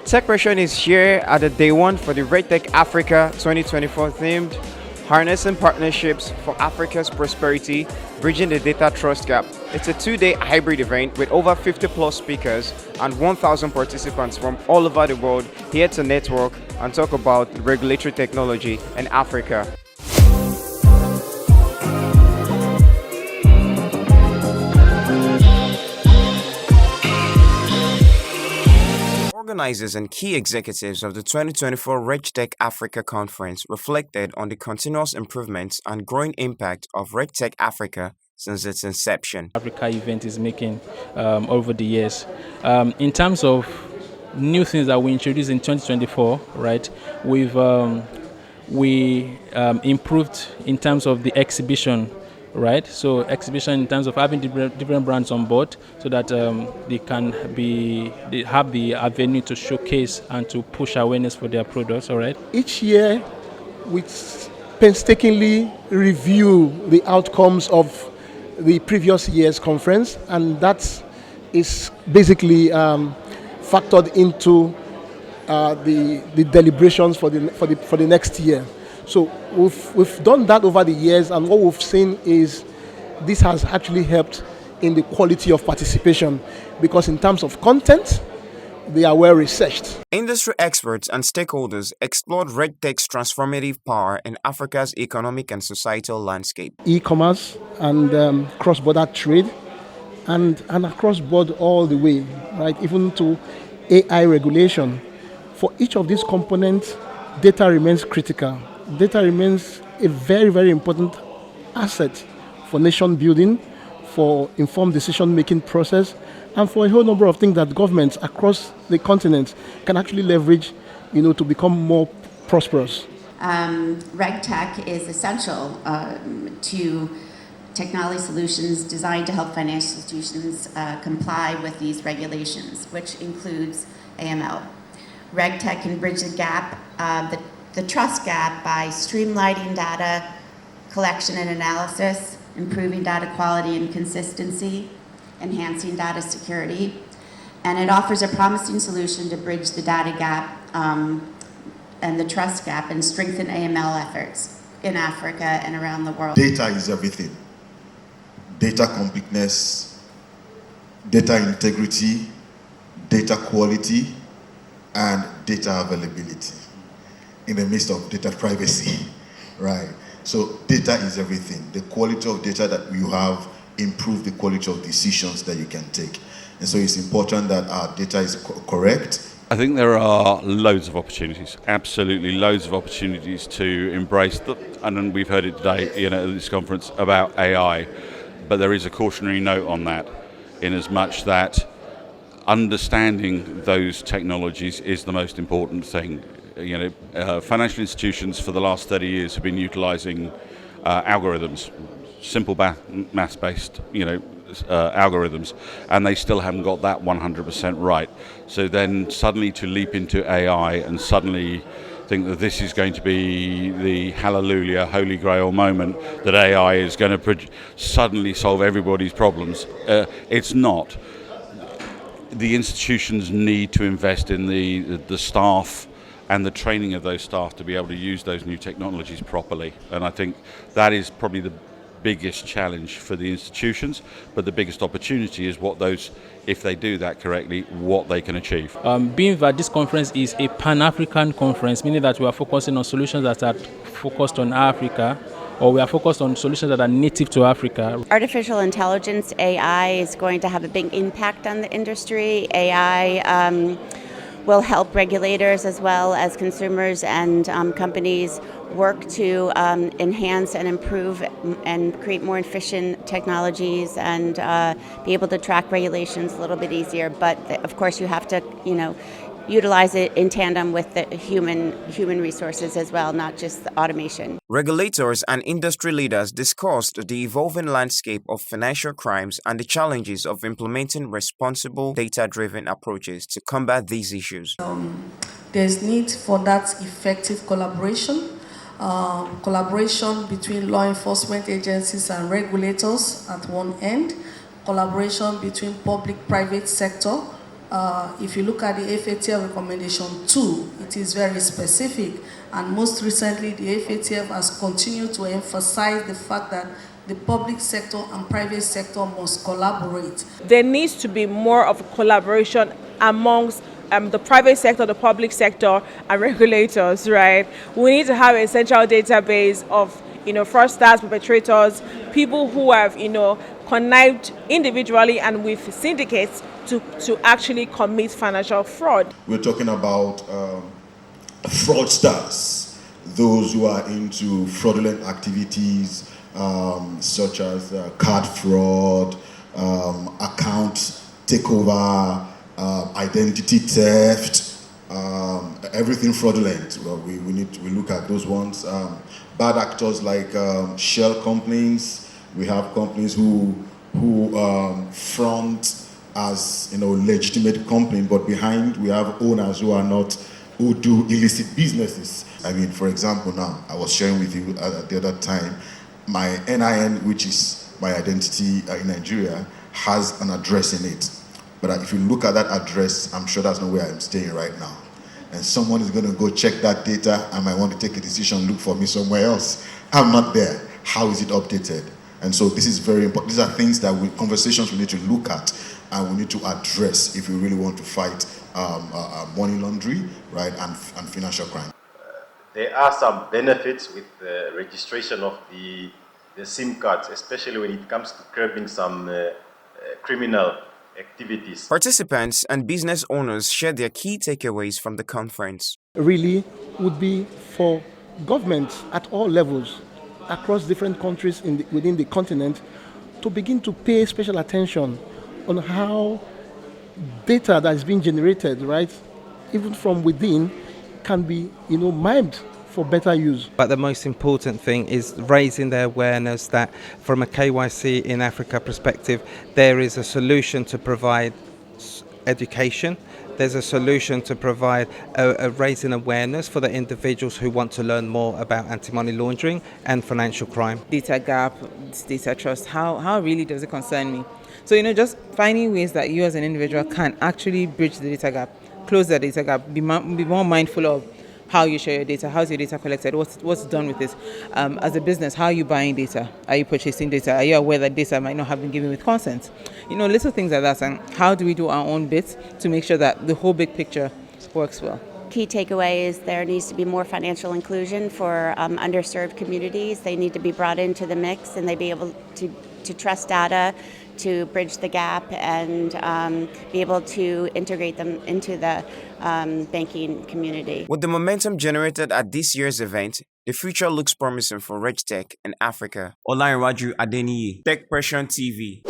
TechPression is here at the day one for the Regtech Africa 2024 themed Harnessing Partnerships for Africa's Prosperity, Bridging the Data Trust Gap. It's a 2-day hybrid event with over 50 plus speakers and 1,000 participants from all over the world here to network and talk about regulatory technology in Africa. Organizers and key executives of the 2024 Regtech Africa Conference reflected on the continuous improvements and growing impact of Regtech Africa since its inception. Africa event is making over the years. In terms of new things that we introduced in 2024, right? We improved in terms of the exhibition. Right, so exhibition in terms of having different brands on board, so that they have the avenue to showcase and to push awareness for their products. All right. Each year, we painstakingly review the outcomes of the previous year's conference, and that is basically factored into the deliberations for the next year. So we've done that over the years, and what we've seen is this has actually helped in the quality of participation, because in terms of content, they are well researched. Industry experts and stakeholders explored Regtech's transformative power in Africa's economic and societal landscape. E-commerce and cross-border trade, and across board all the way, right, even to AI regulation. For each of these components, data remains critical. Data remains a very, very important asset for nation building, for informed decision-making process, and for a whole number of things that governments across the continent can actually leverage, to become more prosperous. Regtech is essential to technology solutions designed to help financial institutions comply with these regulations, which includes AML. Regtech can bridge the gap, the trust gap, by streamlining data collection and analysis, improving data quality and consistency, enhancing data security, and it offers a promising solution to bridge the data gap and the trust gap and strengthen AML efforts in Africa and around the world. Data is everything. Data completeness, data integrity, data quality, and data availability in the midst of data privacy, right? So data is everything. The quality of data that you have improve the quality of decisions that you can take. And so it's important that our data is correct. I think there are loads of opportunities, absolutely loads of opportunities to embrace, and we've heard it today, at this conference about AI, but there is a cautionary note on that, in as much that understanding those technologies is the most important thing. Financial institutions for the last 30 years have been utilizing algorithms, simple maths-based, algorithms, and they still haven't got that 100% right. So then suddenly to leap into AI and suddenly think that this is going to be the hallelujah, holy grail moment, that AI is going to suddenly solve everybody's problems, it's not. The institutions need to invest in the staff and the training of those staff to be able to use those new technologies properly. And I think that is probably the biggest challenge for the institutions, but the biggest opportunity is if they do that correctly, what they can achieve. Being that this conference is a Pan-African conference, meaning that we are focusing on solutions that are focused on Africa, or we are focused on solutions that are native to Africa. Artificial intelligence, AI, is going to have a big impact on the industry. AI will help regulators as well as consumers and companies work to enhance and improve and create more efficient technologies and be able to track regulations a little bit easier. But of course, you have to, utilize it in tandem with the human resources as well, not just the automation. Regulators and industry leaders discussed the evolving landscape of financial crimes and the challenges of implementing responsible, data-driven approaches to combat these issues. There's need for that effective collaboration between law enforcement agencies and regulators at one end, collaboration between public-private sector If you look at the FATF recommendation 2, it is very specific, and most recently the FATF has continued to emphasize the fact that the public sector and private sector must collaborate. There needs to be more of a collaboration amongst the private sector, the public sector, and regulators, right? We need to have a central database of, fraudsters, perpetrators, people who have, connived individually and with syndicates to actually commit financial fraud. We're talking about fraudsters, those who are into fraudulent activities such as card fraud, account takeover, identity theft, everything fraudulent. Well, we look at those ones. Bad actors like shell companies. We have companies who front as legitimate company, but behind we have owners who do illicit businesses. I mean, for example, now I was sharing with you the other time, my NIN, which is my identity in Nigeria, has an address in it. But if you look at that address, I'm sure that's not where I'm staying right now. And someone is going to go check that data. I might want to take a decision, look for me somewhere else. I'm not there. How is it updated? And so this is very important. These are things that conversations we need to look at and we need to address if we really want to fight money laundering, right, and financial crime. There are some benefits with the registration of the SIM cards, especially when it comes to curbing some criminal activities. Participants and business owners shared their key takeaways from the conference. Really would be for governments at all levels across different countries within the continent to begin to pay special attention on how data that is being generated, right, even from within, can be mimed for better use. But the most important thing is raising the awareness that from a KYC in Africa perspective, there is a solution to provide education. There's a solution to provide a raising awareness for the individuals who want to learn more about anti-money laundering and financial crime. Data gap, data trust, how really does it concern me? So, just finding ways that you as an individual can actually bridge the data gap, close the data gap, be more mindful of how you share your data, how's your data collected, what's done with it. As a business, how are you buying data? Are you purchasing data? Are you aware that data might not have been given with consent? Little things like that. And how do we do our own bits to make sure that the whole big picture works well? Key takeaway is there needs to be more financial inclusion for underserved communities. They need to be brought into the mix and they be able to trust data, to bridge the gap and be able to integrate them into the banking community. With the momentum generated at this year's event, the future looks promising for Regtech in Africa. Olainwaju Adeniyi, Tech Pression TV.